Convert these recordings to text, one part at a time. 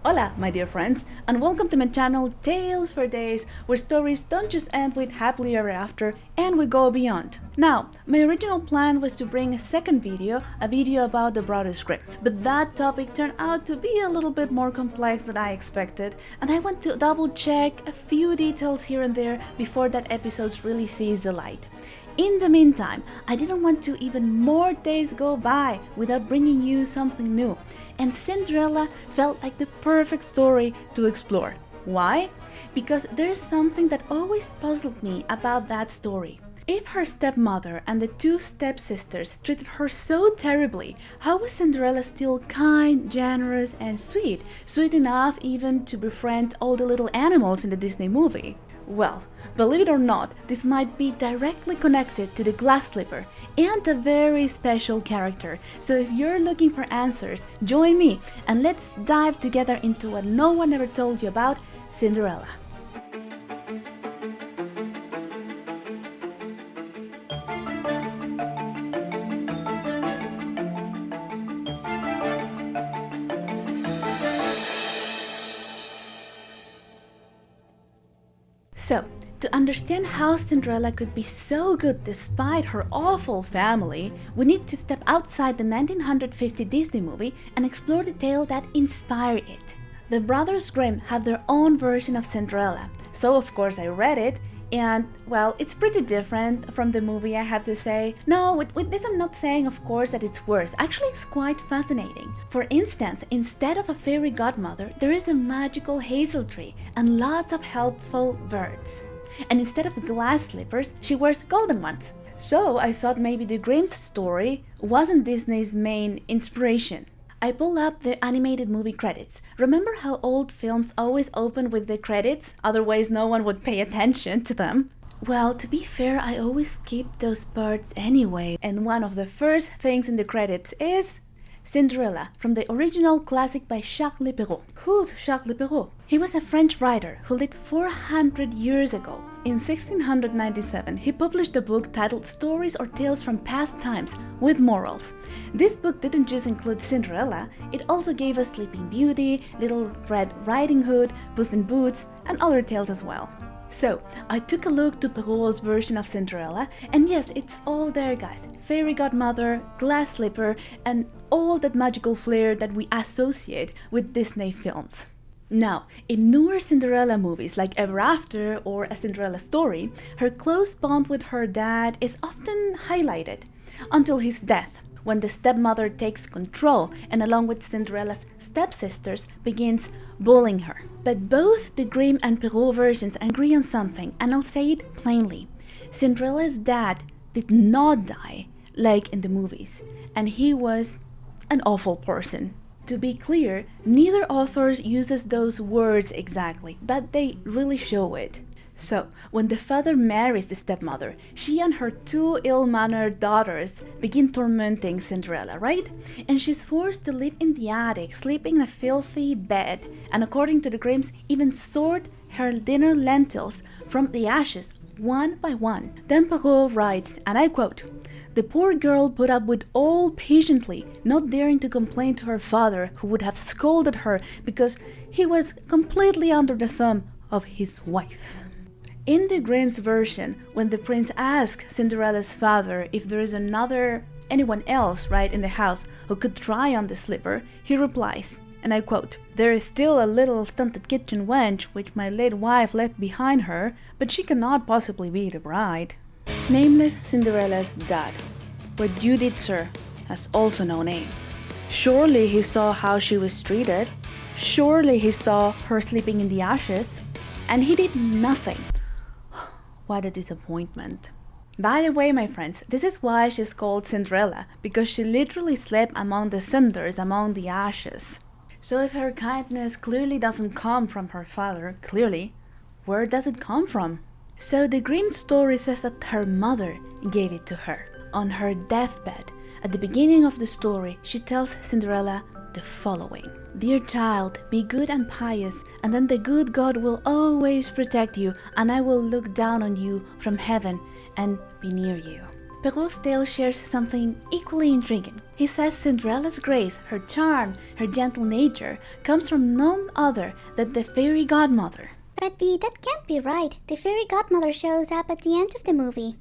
Hola, my dear friends, and welcome to my channel Tales for Days, where stories don't just end with happily ever after, and we go beyond. Now, my original plan was to bring a second video, a video about the Brothers Grimm, but that topic turned out to be a little bit more complex than I expected, and I want to double check a few details here and there before that episode really sees the light. In the meantime, I didn't want to even more days go by without bringing you something new, and Cinderella felt like the perfect story to explore. Why? Because there's something that always puzzled me about that story. If her stepmother and the two stepsisters treated her so terribly, how was Cinderella still kind, generous, and sweet? Sweet enough even to befriend all the little animals in the Disney movie? Well, believe it or not, this might be directly connected to the glass slipper and a very special character. So if you're looking for answers, join me and let's dive together into what no one ever told you about Cinderella. So, to understand how Cinderella could be so good despite her awful family, we need to step outside the 1950 Disney movie and explore the tale that inspired it. The Brothers Grimm have their own version of Cinderella, so of course I read it, and well, it's pretty different from the movie, I have to say. No, with this I'm not saying of course that it's worse, actually it's quite fascinating. For instance, instead of a fairy godmother, there is a magical hazel tree and lots of helpful birds. And instead of glass slippers, she wears golden ones. So I thought maybe the Grimm's story wasn't Disney's main inspiration. I pulled up the animated movie credits. Remember how old films always open with the credits? Otherwise no one would pay attention to them. Well, to be fair, I always skip those parts anyway. And one of the first things in the credits is Cinderella, from the original classic by Jacques Le Perrault. Who's Jacques Le Perrault? He was a French writer who lived 400 years ago. In 1697, he published a book titled Stories or Tales from Past Times with Morals. This book didn't just include Cinderella, it also gave us Sleeping Beauty, Little Red Riding Hood, Puss in Boots, and other tales as well. So, I took a look to Perrault's version of Cinderella, and yes, it's all there, guys. Fairy Godmother, glass slipper, and all that magical flair that we associate with Disney films. Now, in newer Cinderella movies like Ever After or A Cinderella Story, her close bond with her dad is often highlighted, until his death, when the stepmother takes control and along with Cinderella's stepsisters begins bullying her. But both the Grimm and Perrault versions agree on something, and I'll say it plainly. Cinderella's dad did not die like in the movies, and he was an awful person. To be clear, neither author uses those words exactly, but they really show it. So, when the father marries the stepmother, she and her two ill-mannered daughters begin tormenting Cinderella, right? And she's forced to live in the attic, sleeping in a filthy bed, and according to the Grimms, even sort her dinner lentils from the ashes one by one. Then Perrault writes, and I quote, "The poor girl put up with all patiently, not daring to complain to her father, who would have scolded her because he was completely under the thumb of his wife." In the Grimm's version, when the prince asks Cinderella's father if there is anyone else, right, in the house who could try on the slipper, he replies, and I quote, "There is still a little stunted kitchen wench which my late wife left behind her, but she cannot possibly be the bride." Nameless Cinderella's dad, what you did, sir, has also no name. Surely he saw how she was treated. Surely he saw her sleeping in the ashes. And he did nothing. What a disappointment. By the way, my friends, this is why she's called Cinderella, because she literally slept among the cinders, among the ashes. So if her kindness clearly doesn't come from her father, where does it come from? So the Grimm story says that her mother gave it to her. On her deathbed, at the beginning of the story, she tells Cinderella the following: "Dear child, be good and pious, and then the good God will always protect you, and I will look down on you from heaven and be near you." Perrault's tale shares something equally intriguing. He says Cinderella's grace, her charm, her gentle nature comes from none other than the Fairy Godmother. But that can't be right. The Fairy Godmother shows up at the end of the movie.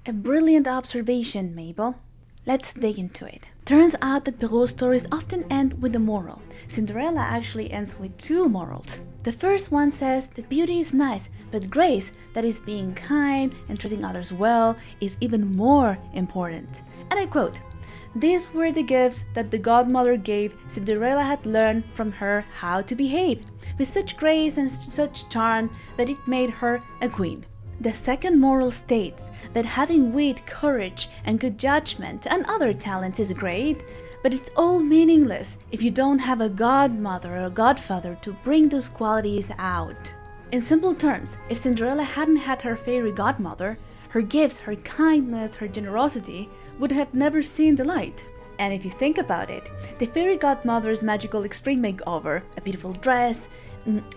A brilliant observation, Maybelle. Let's dig into it. Turns out that Perrault's stories often end with a moral. Cinderella actually ends with two morals. The first one says that beauty is nice, but grace, that is being kind and treating others well, is even more important. And I quote, "These were the gifts that the godmother gave. Cinderella had learned from her how to behave, with such grace and such charm that it made her a queen." The second moral states that having wit, courage, and good judgment and other talents is great, but it's all meaningless if you don't have a godmother or a godfather to bring those qualities out. In simple terms, if Cinderella hadn't had her fairy godmother, her gifts, her kindness, her generosity would have never seen the light. And if you think about it, the fairy godmother's magical extreme makeover, a beautiful dress,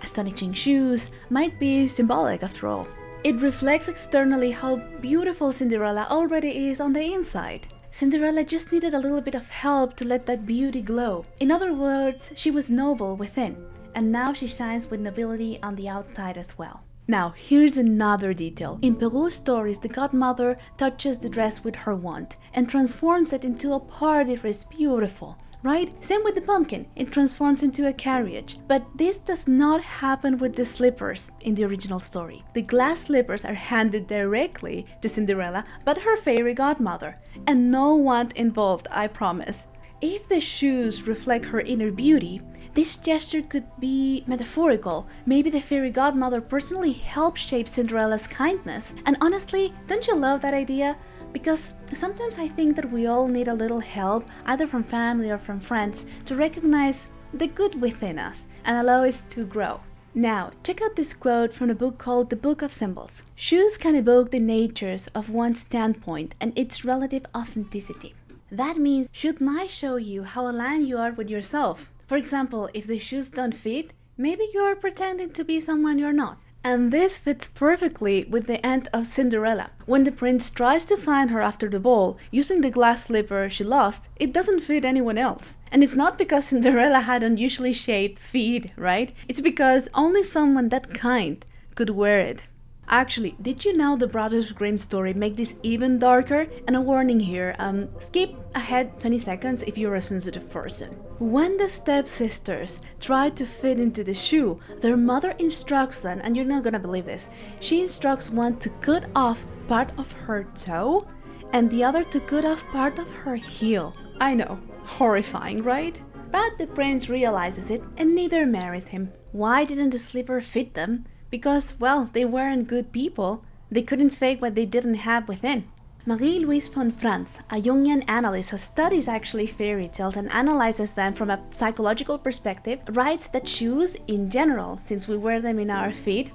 astonishing shoes, might be symbolic after all. It reflects externally how beautiful Cinderella already is on the inside. Cinderella just needed a little bit of help to let that beauty glow. In other words, she was noble within, and now she shines with nobility on the outside as well. Now, here's another detail. In Perrault's stories, the godmother touches the dress with her wand and transforms it into a party dress beautiful. Right? Same with the pumpkin, it transforms into a carriage. But this does not happen with the slippers in the original story. The glass slippers are handed directly to Cinderella, but her fairy godmother. And no wand involved, I promise. If the shoes reflect her inner beauty, this gesture could be metaphorical. Maybe the fairy godmother personally helped shape Cinderella's kindness. And honestly, don't you love that idea? Because sometimes I think that we all need a little help, either from family or from friends, to recognize the good within us and allow us to grow. Now, check out this quote from a book called The Book of Symbols. Shoes can evoke the natures of one's standpoint and its relative authenticity. That means, shouldn't I show you how aligned you are with yourself? For example, if the shoes don't fit, maybe you are pretending to be someone you're not. And this fits perfectly with the end of Cinderella. When the prince tries to find her after the ball, using the glass slipper she lost, it doesn't fit anyone else. And it's not because Cinderella had unusually shaped feet, right? It's because only someone that kind could wear it. Actually, did you know the Brothers Grimm story make this even darker? And a warning here, skip ahead 20 seconds if you're a sensitive person. When the stepsisters try to fit into the shoe, their mother instructs them, and you're not gonna believe this, she instructs one to cut off part of her toe and the other to cut off part of her heel. I know, horrifying, right? But the prince realizes it and neither marries him. Why didn't the slipper fit them? Because, well, they weren't good people. They couldn't fake what they didn't have within. Marie-Louise von Franz, a Jungian analyst who studies actually fairy tales and analyzes them from a psychological perspective, writes that shoes in general, since we wear them in our feet,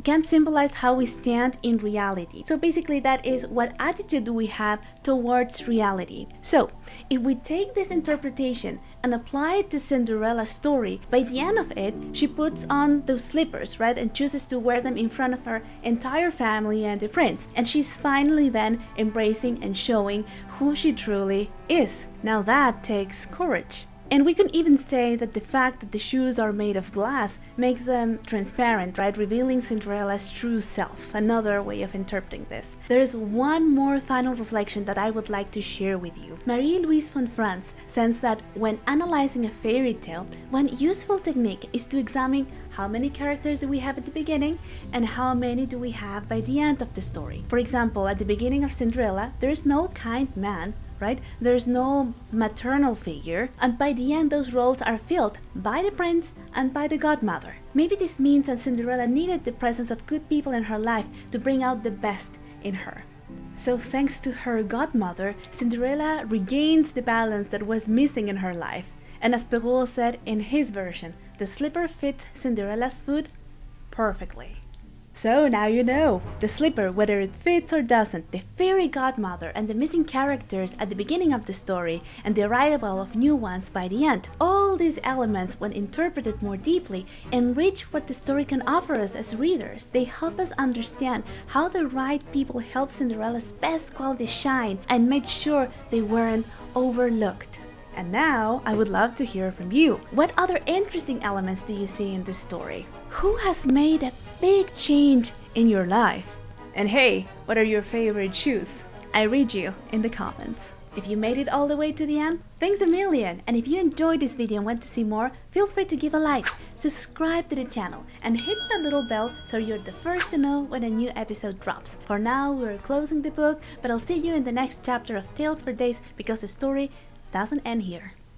can symbolize how we stand in reality. So basically that is what attitude do we have towards reality. So if we take this interpretation and apply it to Cinderella's story, by the end of it, she puts on those slippers, right? And chooses to wear them in front of her entire family and the prince. And she's finally then embracing and showing who she truly is. Now that takes courage. And we can even say that the fact that the shoes are made of glass makes them transparent, right? Revealing Cinderella's true self. Another way of interpreting this. There is one more final reflection that I would like to share with you. Marie-Louise von Franz says that when analyzing a fairy tale, one useful technique is to examine how many characters do we have at the beginning and how many do we have by the end of the story. For example, at the beginning of Cinderella, there is no kind man, right? There's no maternal figure, and by the end those roles are filled by the prince and by the godmother. Maybe this means that Cinderella needed the presence of good people in her life to bring out the best in her. So thanks to her godmother, Cinderella regains the balance that was missing in her life. And as Perrault said in his version, the slipper fits Cinderella's foot perfectly. So now you know. The slipper, whether it fits or doesn't, the fairy godmother and the missing characters at the beginning of the story and the arrival of new ones by the end. All these elements, when interpreted more deeply, enrich what the story can offer us as readers. They help us understand how the right people helped Cinderella's best qualities shine and made sure they weren't overlooked. And now, I would love to hear from you. What other interesting elements do you see in this story? Who has made a big change in your life? And hey, what are your favorite shoes? I read you in the comments. If you made it all the way to the end, thanks a million! And if you enjoyed this video and want to see more, feel free to give a like, subscribe to the channel, and hit that little bell so you're the first to know when a new episode drops. For now, we're closing the book, but I'll see you in the next chapter of Tales for Days because the story doesn't end here.